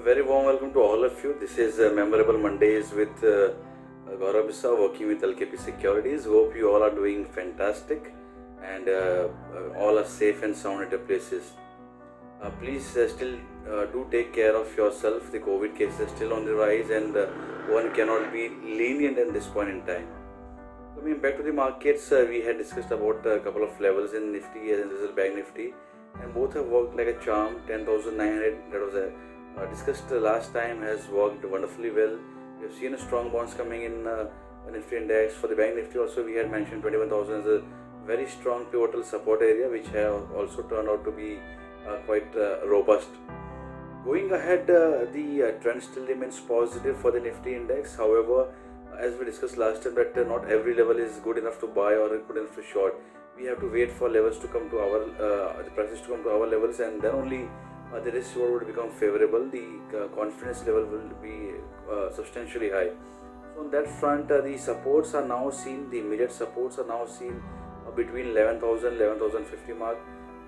Very warm welcome to all of you. This is Memorable Mondays with Gaurav Bisa working with LKP Securities. Hope you all are doing fantastic and all are safe and sound at your places. Please still do take care of yourself. The COVID cases are still on the rise and one cannot be lenient at this point in time. Coming back to the markets, we had discussed about a couple of levels in Nifty and this is Bank Nifty, and both have worked like a charm. 10,900 that was discussed last time has worked wonderfully well. We have seen a strong bounce coming in Nifty index. For the Bank Nifty also we had mentioned 21,000 as a very strong pivotal support area, which have also turned out to be quite robust. Going ahead, the trend still remains positive for the Nifty index. However, as we discussed last time, that not every level is good enough to buy or good enough to short. We have to wait for levels to come to our the prices to come to our levels, and then only the risk reward would become favorable. The confidence level will be substantially high. So on that front, the supports are now seen. The immediate supports are now seen between 11,000, 11,050 mark.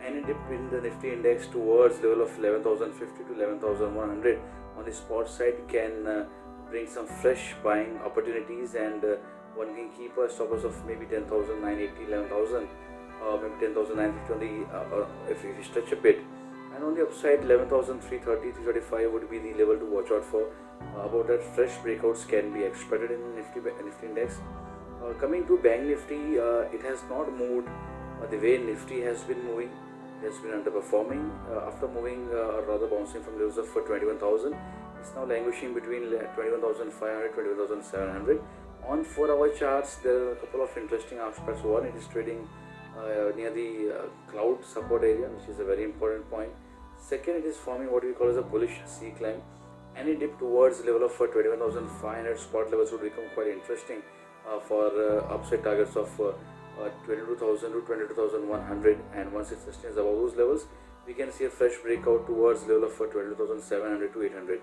Any dip in the Nifty index towards level of 11,050 to 11,100 on the spot side can bring some fresh buying opportunities, and one can keep a stop loss of maybe 10,980, 11,000, maybe 10,950 on the if you stretch a bit. And on the upside, 11,330, 335 would be the level to watch out for. About that, fresh breakouts can be expected in Nifty index. Coming to Bank Nifty, it has not moved the way Nifty has been moving. It has been underperforming after moving rather bouncing from levels of 21,000. It's now languishing between 21,500, 21,700. On 4-hour charts, there are a couple of interesting aspects. One, it is trading near the cloud support area, which is a very important point. Second, it is forming what we call as a bullish C climb. Any dip towards the level of 21,500 spot levels would become quite interesting for upside targets of 22,000 to 22,100, and once it sustains above those levels, we can see a fresh breakout towards level of 22,700 to 800.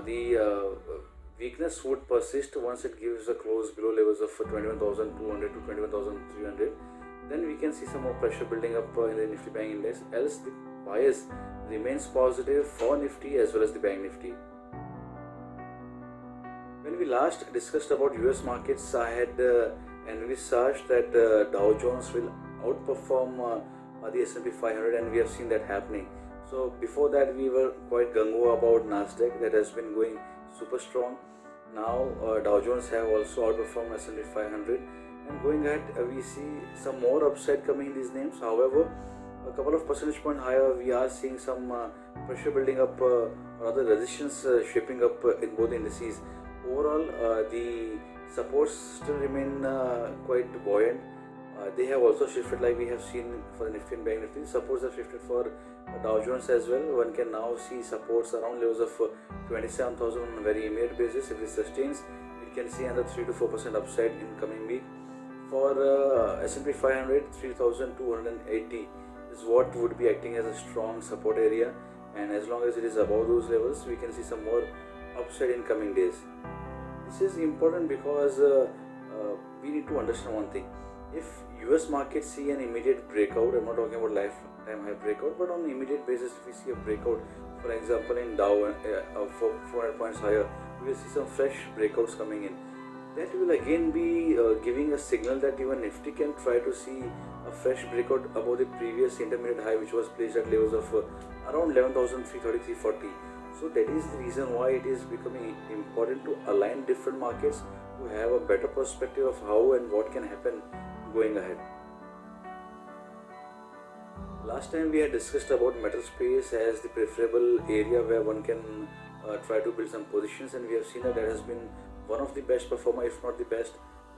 The weakness would persist once it gives a close below levels of 21,200 to 21,300. Then we can see some more pressure building up in the Nifty Bank Index. Else, the bias remains positive for Nifty as well as the Bank Nifty. When we last discussed about US markets, I had envisaged that Dow Jones will outperform the S&P 500, and we have seen that happening. So before that, we were quite gung-ho about Nasdaq that has been going super strong. Now Dow Jones have also outperformed S&P 500, and going ahead, we see some more upside coming in these names. However, a couple of percentage point higher, we are seeing some pressure building up, rather resistance shaping up in both indices. Overall, the supports still remain quite buoyant. They have also shifted, like we have seen for the Nifty and Bank Nifty. Supports have shifted for Dow Jones as well. One can now see supports around levels of 27,000 on a very immediate basis. If it sustains, it can see another 3 to 4% upside in coming week. For S&P 500, 3,280 is what would be acting as a strong support area, and as long as it is above those levels, we can see some more upside in coming days. This is important because we need to understand one thing. If US markets see an immediate breakout, I'm not talking about lifetime high breakout, but on an immediate basis, if we see a breakout, for example in Dow 400 points higher, we will see some fresh breakouts coming in. That will again be giving a signal that even Nifty can try to see a fresh breakout above the previous intermediate high, which was placed at levels of around 11,330, 340. So that is the reason why it is becoming important to align different markets to have a better perspective of how and what can happen going ahead. Last time we had discussed about metal space as the preferable area where one can try to build some positions, and we have seen that has been one of the best performer, if not the best,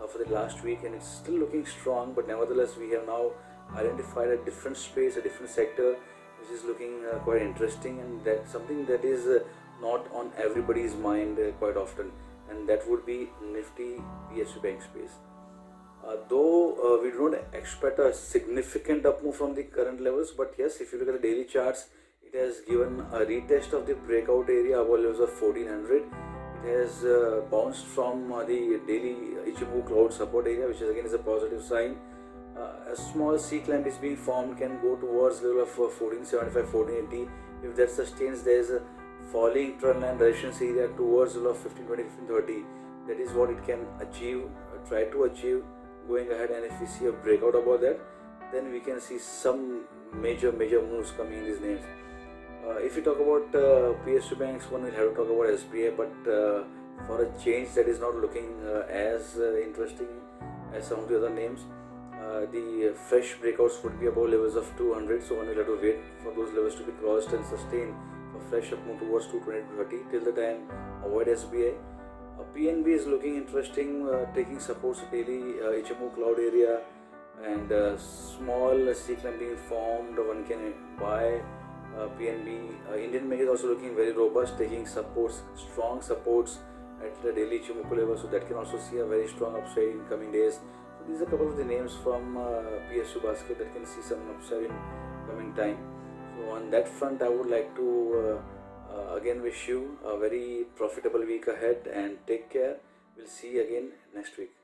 for the last week, and it's still looking strong. But nevertheless, we have now identified a different space, a different sector, which is looking quite interesting, and that's something that is not on everybody's mind quite often, and that would be Nifty PSU Bank space. Though we don't expect a significant up move from the current levels, but yes, if you look at the daily charts, it has given a retest of the breakout area above levels of 1400. It has bounced from the daily Ichimoku cloud support area, which is again is a positive sign. A small C clamp is being formed, can go towards level of 1475, 1480. If that sustains, there is a falling trend line resistance area towards level of 1520, 1530. That is what it can achieve, try to achieve going ahead. And if we see a breakout above that, then we can see some major moves coming in these names. If we talk about PSU banks, one will have to talk about SBI, but for a change that is not looking as interesting as some of the other names. The fresh breakouts would be above levels of 200, so one will have to wait for those levels to be crossed and sustained for fresh up move towards 220 to 30. Till the time, avoid SBI. PNB is looking interesting, taking supports daily, HMO cloud area, and small C-clamp being formed. One can buy PNB. Indian Bank is also looking very robust, taking supports, strong supports at the daily Ichimoku level, so that can also see a very strong upside in coming days. So these are a couple of the names from PSU basket that can see some upside in coming time. So on that front, I would like to again wish you a very profitable week ahead, and take care. We'll see you again next week.